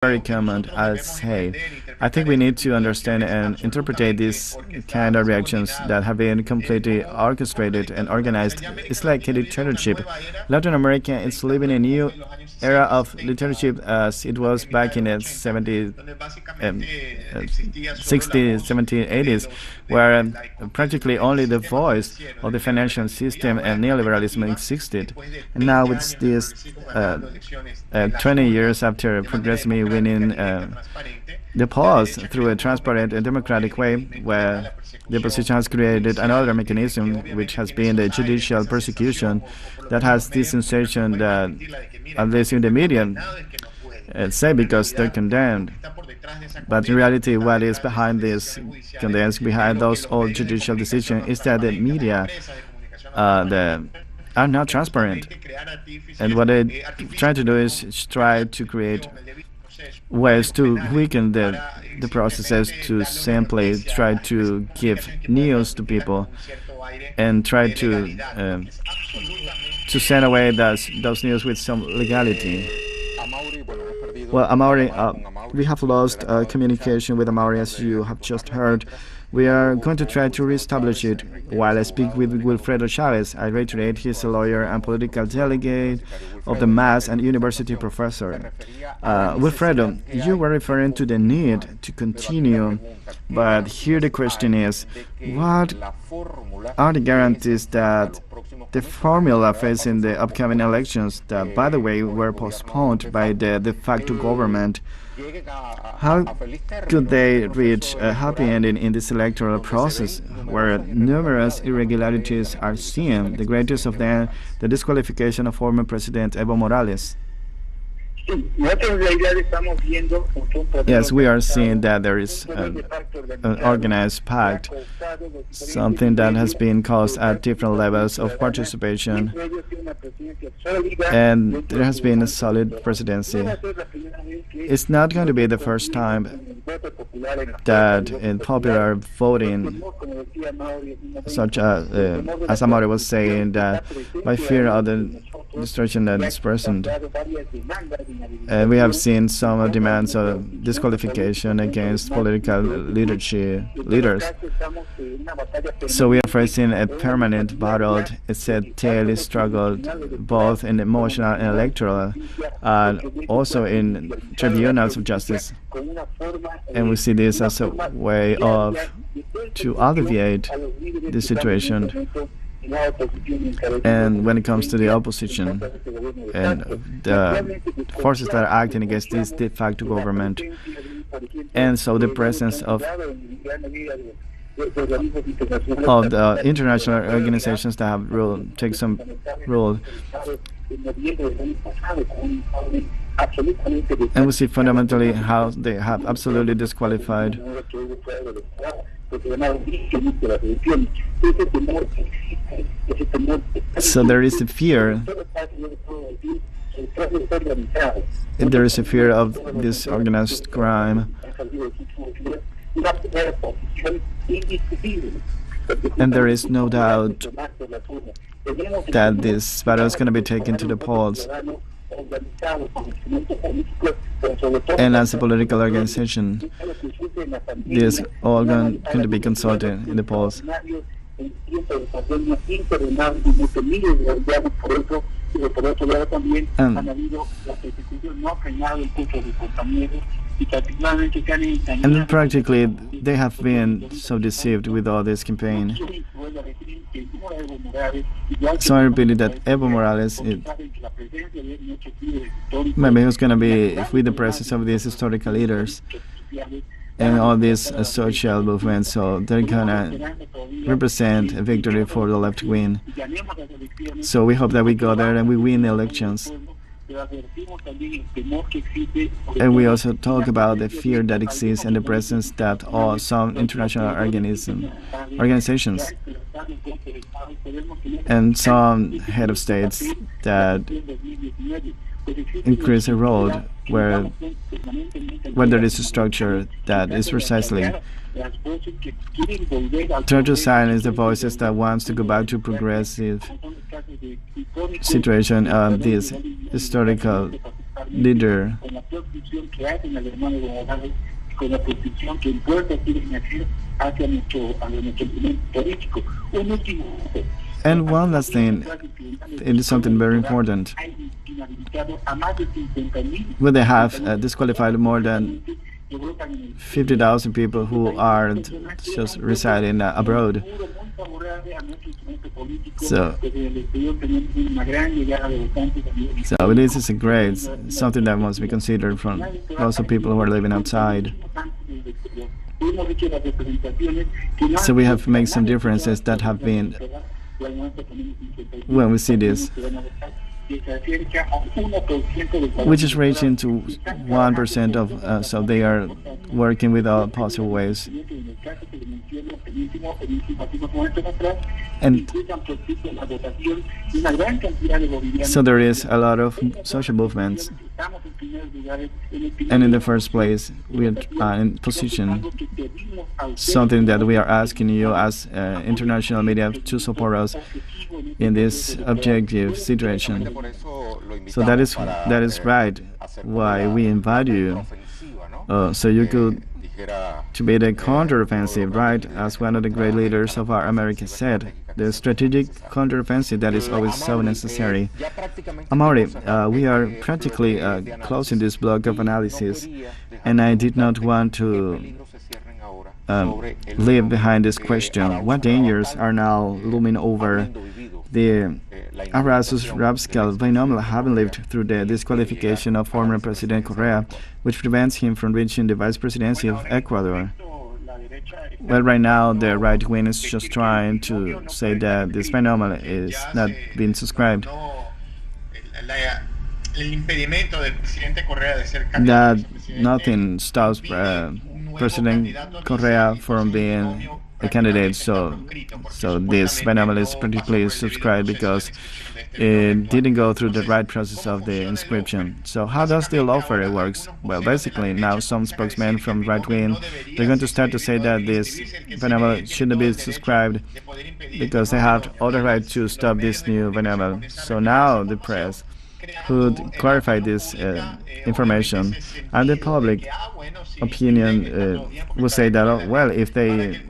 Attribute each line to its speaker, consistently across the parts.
Speaker 1: very common, I'll say. I think we need to understand and interpret these kind of reactions that have been completely orchestrated and organized. It's like a dictatorship. Latin America is living a new era of dictatorship as it was back in the 70s, 60s, 70s, 80s, where practically only the voice of the financial system and neoliberalism existed. And now with this 20 years after progressively winning the polls through a transparent and democratic way, where the opposition has created another mechanism, which has been the judicial persecution, that has this sensation that, at least in the media, say because they're condemned. But in reality, what is behind this condemns, behind those old judicial decisions, is that the media are not transparent. And what they try to do is try to create ways to weaken the processes, to simply try to give news to people and try to send away those news with some legality. Well, Amaury, we have lost communication with Amaury, as you have just heard. We are going to try to reestablish it. While I speak with Wilfredo Chavez, I reiterate he's a lawyer and political delegate of the Mass and university professor. Wilfredo, you were referring to the need to continue, but here the question is, what are the guarantees that the formula facing the upcoming elections, that, by the way, were postponed by the de facto government, how could they reach a happy ending in this electoral process, where numerous irregularities are seen, the greatest of them, the disqualification of former President Evo Morales? Yes, we are seeing that there is an organized pact, something that has been caused at different levels of participation, and there has been a solid presidency. It's not going to be the first time that in popular voting, such as Amaury was saying, that by fear of the destruction that is present, we have seen some demands of disqualification against political leaders. So we are facing a permanent battle. It's a daily struggle, both in emotional and electoral, and also in tribunals of justice. And we see this as a way to alleviate the situation. And when it comes to the opposition and the forces that are acting against this de facto government, and so the presence of the international organizations that have take some role. And we see fundamentally how they have absolutely disqualified. So there is a fear. There is a fear of this organized crime. And there is no doubt that this battle is going to be taken to the polls. And as a political organization, this is all going to be consulted in the polls. And practically, they have been so deceived with all this campaign. So I repeat that Evo Morales, maybe he's going to be with the presence of these historical leaders and all these social movements, so they're going to represent a victory for the left wing. So we hope that we go there and we win the elections. And we also talk about the fear that exists and the presence that some international organizations and some head of states that increase the road where there is a structure that is precisely try to silence the voices that wants to go back to progressive situation. This historical leader And one last thing, it is something very important. When they have disqualified more than 50,000 people who are just residing abroad. So this is a great something that must be considered from lots of people who are living outside. So we have made some differences that have been when we see this, which is reaching to 1% of, so they are working with all possible ways. And so there is a lot of social movements. And in the first place, we are in position, something that we are asking you as international media to support us in this objective situation. So that is right why we invite you, so you could to be the counteroffensive, right? As one of the great leaders of our America said, the strategic counteroffensive that is always so necessary. Amaury, we are practically closing this block of analysis, and I did not want to leave behind this question. What dangers are now looming over the Arasus-Rabscal binomial having lived through the disqualification of former President Correa, which prevents him from reaching the vice presidency of Ecuador? Well, right now the right wing is just trying to say that this binomial is not being subscribed, that nothing stops President Correa from being a candidate. So this binomial is particularly subscribed because it didn't go through the right process of the inscription. So how does the lawfare works? Well, basically now some spokesmen from right wing, they're going to start to say that this binomial shouldn't be subscribed because they have all the right to stop this new binomial. So now the press could clarify this information, and the public opinion will say that, oh, well, if they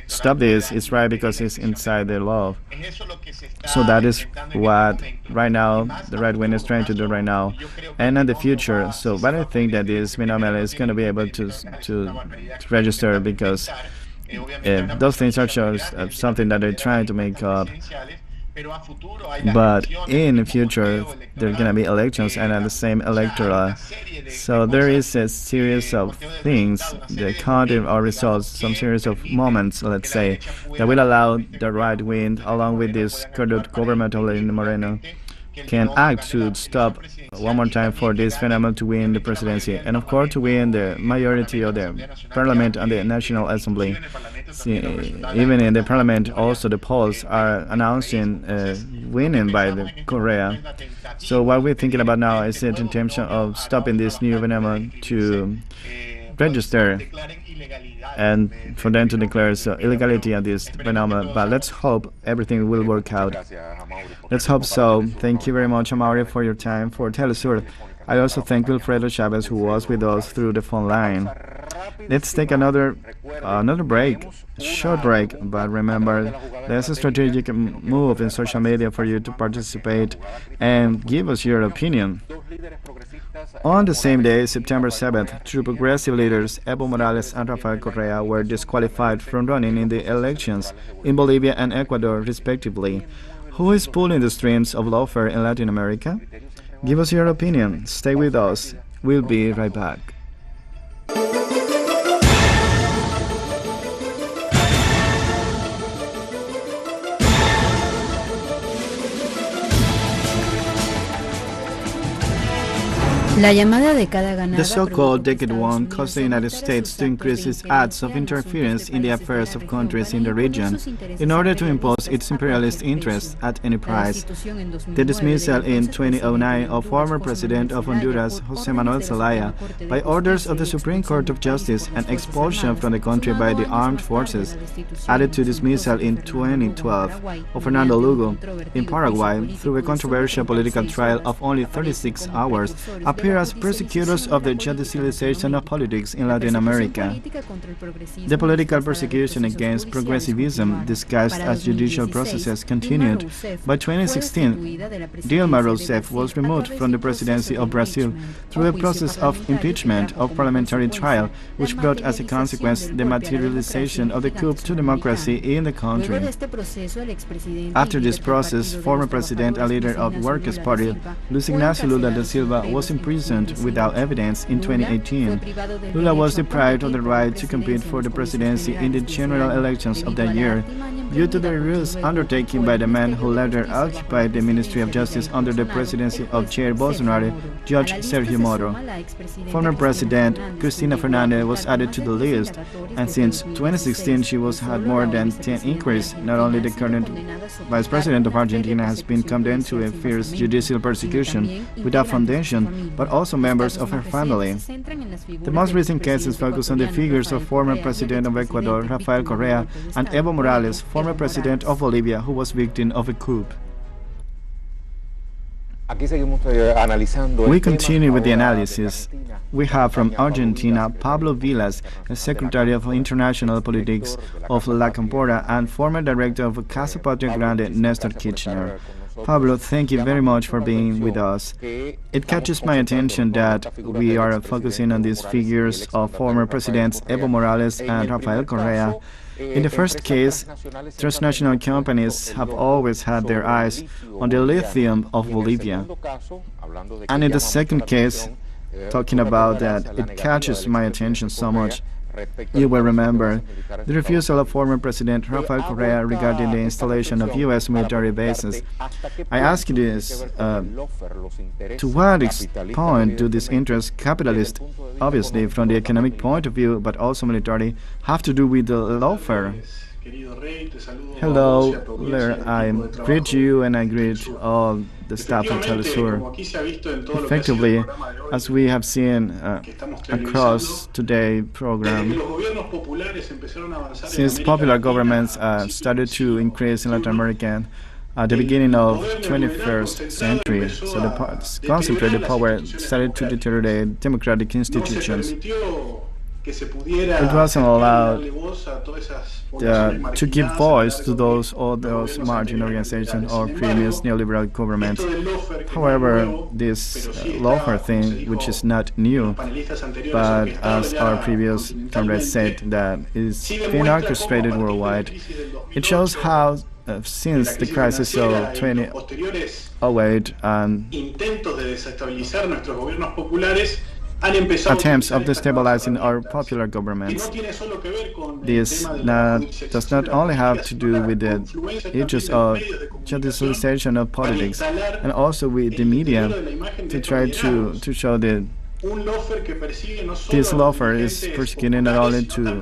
Speaker 1: stop this, it's right because it's inside the law. So that is what right now the right wing is trying to do right now, and in the future. So, but I think that this binomial is going to be able to register, because those things are just something that they're trying to make up. But in the future, there are going to be elections and at the same electoral. So there is a series of things, the counting of results, some series of moments, let's say, that will allow the right wing, along with this corrupt government of Lenin Moreno, can act to stop one more time for this phenomenon to win the presidency, and of course to win the majority of the parliament and the National Assembly. See, even in the parliament, also the polls are announcing winning by the Correa. So what we're thinking about now is the intention of stopping this new phenomenon to register and for them to declare illegality of this phenomenon. But let's hope everything will work out. Let's hope so. Thank you very much, Amaury, for your time for TeleSUR. I also thank Wilfredo Chavez, who was with us through the phone line. Let's take another break, short break, but remember, there's a strategic move in social media for you to participate and give us your opinion. On the same day, September 7th, two progressive leaders, Evo Morales and Rafael Correa, were disqualified from running in the elections in Bolivia and Ecuador, respectively. Who is pulling the strings of lawfare in Latin America? Give us your opinion. Stay with us. We'll be right back. The so-called Decade One caused the United States to increase its acts of interference in the affairs of countries in the region in order to impose its imperialist interests at any price. The dismissal in 2009 of former President of Honduras, José Manuel Zelaya, by orders of the Supreme Court of Justice and expulsion from the country by the armed forces, added to dismissal in 2012 of Fernando Lugo in Paraguay through a controversial political trial of only 36 hours, appeared appear as persecutors of the judicialization of politics in Latin America. The political persecution against progressivism, disguised as judicial processes, continued. By 2016, Dilma Rousseff was removed from the presidency of Brazil through a process of impeachment of parliamentary trial, which brought as a consequence the materialization of the coup to democracy in the country. After this process, former president and leader of Workers' Party, Luiz Inácio Lula da Silva, was imprisoned without evidence in 2018. Lula was deprived of the right to compete for the presidency in the general elections of that year due to the ruse undertaken by the man who later occupied the Ministry of Justice under the presidency of Jair Bolsonaro, Judge Sergio Moro. Former President Cristina Fernandez was added to the list, and since 2016 she has had more than 10 inquiries. Not only the current Vice President of Argentina has been condemned to a fierce judicial persecution without foundation, but also members of her family. The most recent cases focus on the figures of former President of Ecuador, Rafael Correa, and Evo Morales, former President of Bolivia, who was victim of a coup. We continue with the analysis. We have from Argentina Pablo Vilas, a Secretary of International Politics of La Campora and former Director of Casa Patria Grande, Nestor Kirchner. Pablo, thank you very much for being with us. It catches my attention that we are focusing on these figures of former Presidents Evo Morales and Rafael Correa. In the first case, transnational companies have always had their eyes on the lithium of Bolivia. And in the second case, talking about that, it catches my attention so much. You will remember the refusal of former President Rafael Correa regarding the installation of U.S. military bases. I ask you this, to what point do these interests, capitalist, obviously from the economic point of view, but also military, have to do with the lawfare? Hello, Blair. I greet you and I greet all the staff of TeleSUR. Effectively, as we have seen across today's program, since popular governments started to increase in Latin America at the beginning of 21st century, so the concentrated power started to deteriorate democratic institutions. It wasn't allowed to give voice to all those margin organizations or previous neoliberal governments. However, this lawfare thing, which is not new, but as our previous comrades said, that is being orchestrated worldwide, it shows how since the crisis of 2008 and attempts of destabilizing our popular governments. This does not only have to do with the issues of judicialization of politics, and also with the media to try to show that this lawfare is persecuting not only to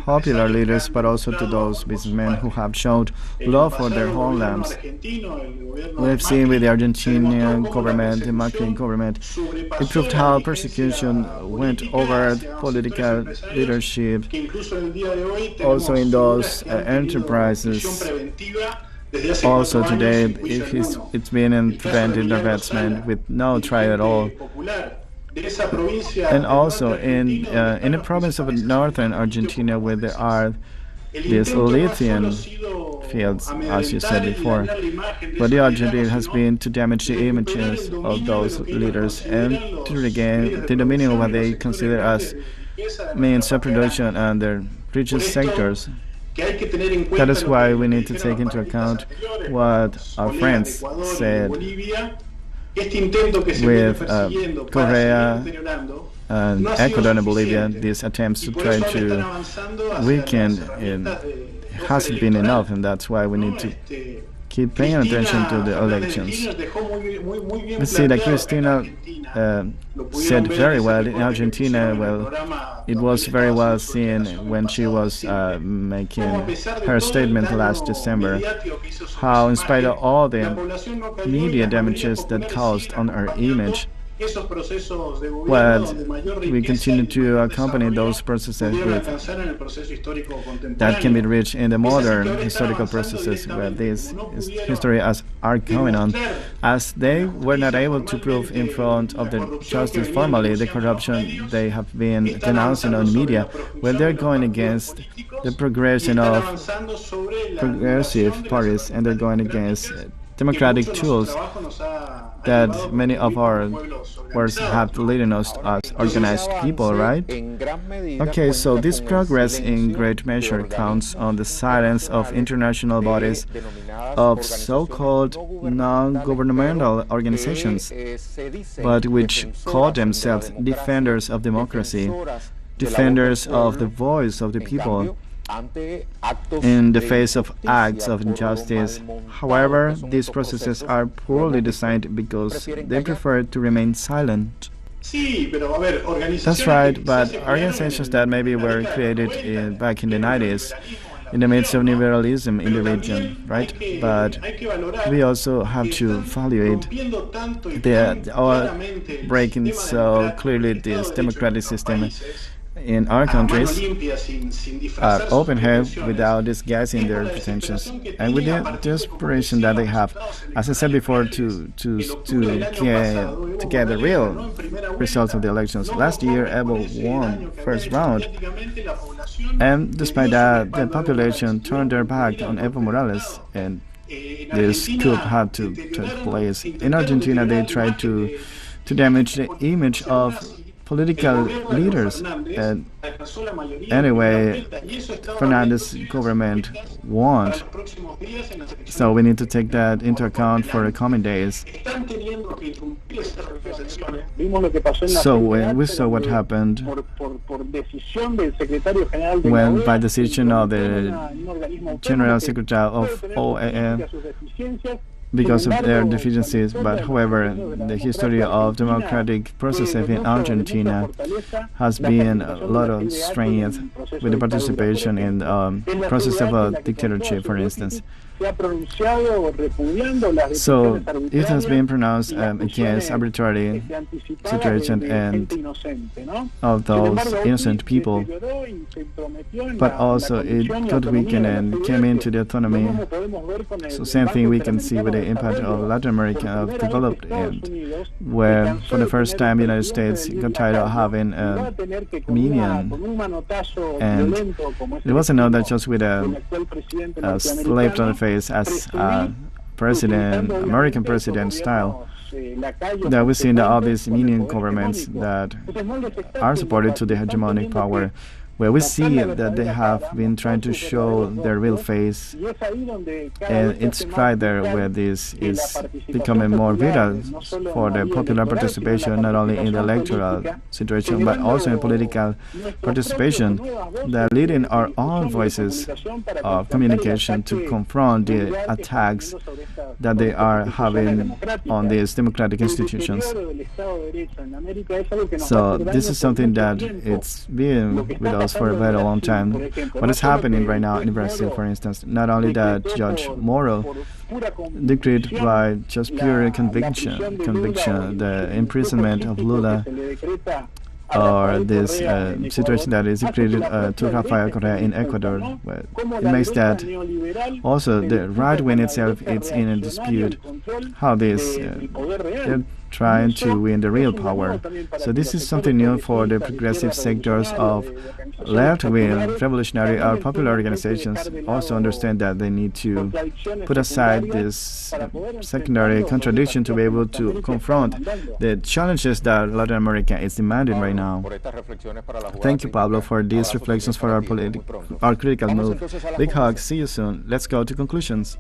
Speaker 1: popular leaders but also to those businessmen who have shown love for their homelands. We have seen with the Argentinian government, the Macri government, it proved how persecution went over political leadership, also in those enterprises. Also today, it's been in preventive divestment with no trial at all. And also in the province of northern Argentina, where there are these lithium fields, as you said before, but the objective has been to damage the images of those leaders and to regain the dominion of what they consider as means of production and their richest sectors. That is why we need to take into account what our friends said with Correa and Ecuador and Bolivia. These attempts to try to weaken hasn't been enough, and that's why we need to keep paying attention to the elections. We see that Cristina said very well in Argentina. Well, it was very well seen when she was making her statement last December, how in spite of all the media damages that caused on her image, But we continue to accompany those processes with that can be reached in the modern historical processes where these history as are going on, as they were not able to prove in front of the justice formally the corruption they have been denouncing on media, when they're going against the progression of progressive parties and they're going against democratic tools that many of our works have leading us as organized people, right? Okay, so this progress in great measure counts on the silence of international bodies, of so-called non-governmental organizations, but which call themselves defenders of democracy, defenders of the voice of the people, in the face of acts of injustice. However, these processes are poorly designed because they prefer to remain silent. That's right, but organizations that maybe were created back in the 90s in the midst of neoliberalism in the region, right? But we also have to evaluate our breaking so clearly this democratic system in our countries are open-handed without disguising their pretensions, and with the desperation that they have, as I said before, to get the real results of the elections. Last year, Evo won first round, and despite that, the population turned their back on Evo Morales, and this coup had to take place. In Argentina, they tried to damage the image of political leaders. And anyway, Fernandez's government won. So we need to take that into account for the coming days. So when we saw what happened when, by decision of the General Secretary of OAN, because of their deficiencies, but however, the history of democratic processes in Argentina has been a lot of strength with the participation in the process of a dictatorship, for instance. So it has been pronounced against arbitrary situation and of those innocent people, but also it got weakened and came into the autonomy. So same thing we can see with the impact of Latin America of developed, and where for the first time the United States got tired of having a minion, and it wasn't known that just with a slap on the face as president, American president style, that we've seen all these minion governments that are supported to the hegemonic power, where we see that they have been trying to show their real face, and it's right there where this is becoming more vital for the popular participation, not only in the electoral situation, but also in political participation, that leading our own voices of communication to confront the attacks that they are having on these democratic institutions. So this is something that it's been with us for a very long time. What is happening right now in Brazil, for instance, not only that Judge Moro decreed by just pure conviction, the imprisonment of Lula, or this situation that is decreed to Rafael Correa in Ecuador. But it makes that also the right wing itself is in a dispute. How this they're trying to win the real power. So this is something new for the progressive sectors of left-wing, revolutionary or popular organizations. Also understand that they need to put aside this secondary contradiction to be able to confront the challenges that Latin America is demanding right now. Thank you, Pablo, for these reflections for our critical move. Big hugs. See you soon. Let's go to conclusions.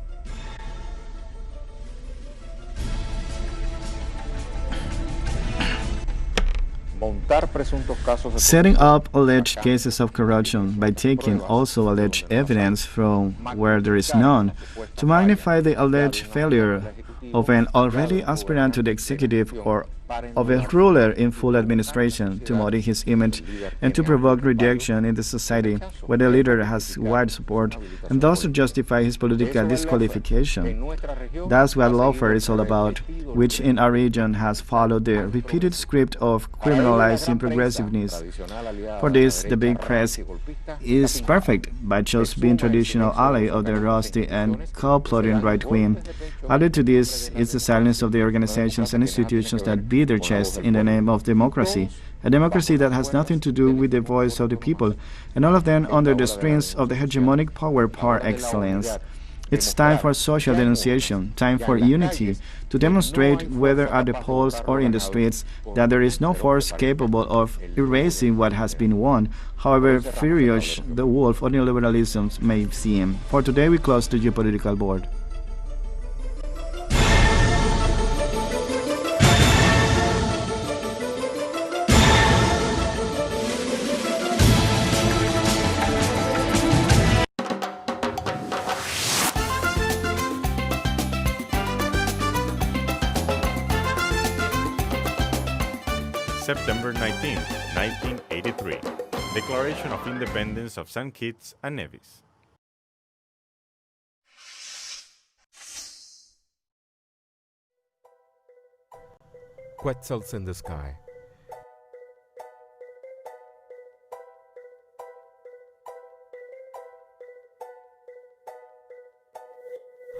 Speaker 1: Setting up alleged cases of corruption by taking also alleged evidence from where there is none, to magnify the alleged failure of an already aspirant to the executive or of a ruler in full administration, to muddy his image and to provoke rejection in the society where the leader has wide support, and thus to justify his political disqualification. That's what lawfare is all about, which in our region has followed the repeated script of criminalizing progressiveness. For this, the big press is perfect by just being traditional ally of the rusty and cold-blooded right wing. Added to this is the silence of the organizations and institutions that beat their chests in the name of democracy, a democracy that has nothing to do with the voice of the people, and all of them under the strings of the hegemonic power par excellence. It's time for social denunciation, time for unity, to demonstrate, whether at the polls or in the streets, that there is no force capable of erasing what has been won, however furious the wolf of neoliberalism may seem. For today, we close the geopolitical board.
Speaker 2: September 19, 1983. Declaration of Independence of St. Kitts and Nevis.
Speaker 3: Quetzals in the sky.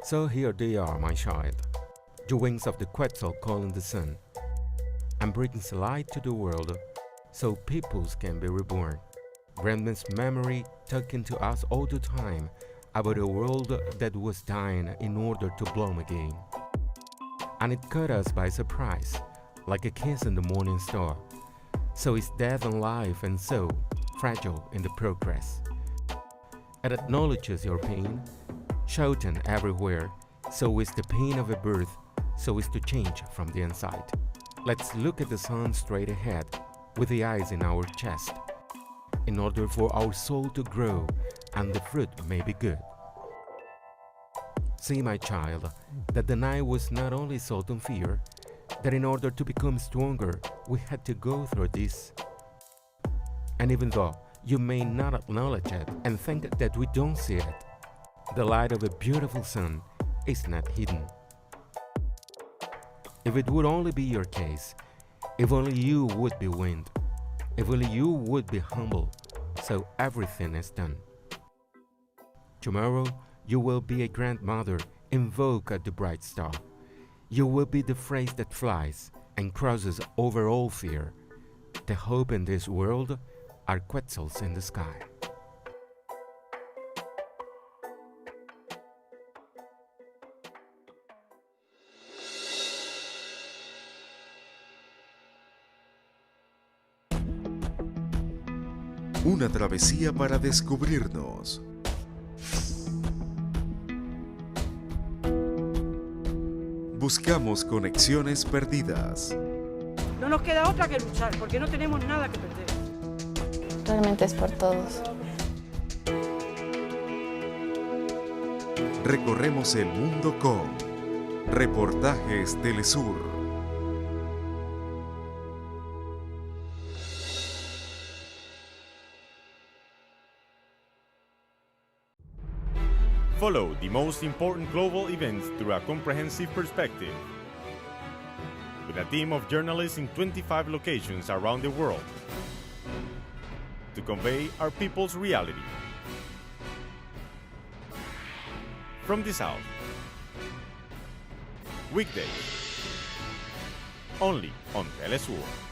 Speaker 3: So here they are, my child, the wings of the Quetzal calling the sun, and bringing light to the world so peoples can be reborn. Grandma's memory talking to us all the time about a world that was dying in order to bloom again. And it caught us by surprise, like a kiss in the morning star. So is death and life, and so fragile in the progress. It acknowledges your pain, shouting everywhere. So is the pain of a birth, so is to change from the inside. Let's look at the sun straight ahead, with the eyes in our chest, in order for our soul to grow and the fruit may be good. See, my child, that the night was not only salt and fear, that in order to become stronger, we had to go through this. And even though you may not acknowledge it and think that we don't see it, the light of a beautiful sun is not hidden. If it would only be your case, if only you would be wind, if only you would be humble, so everything is done. Tomorrow you will be a grandmother, invoke at the bright star. You will be the phrase that flies and crosses over all fear. The hope in this world are Quetzals in the sky.
Speaker 4: Una travesía para descubrirnos. Buscamos conexiones perdidas.
Speaker 5: No nos queda otra que luchar, porque no tenemos nada que perder.
Speaker 6: Realmente es por todos.
Speaker 4: Recorremos el mundo con Reportajes TeleSUR.
Speaker 2: Follow the most important global events through a comprehensive perspective. With a team of journalists in 25 locations around the world to convey our people's reality. From the South. Weekdays. Only on TeleSUR.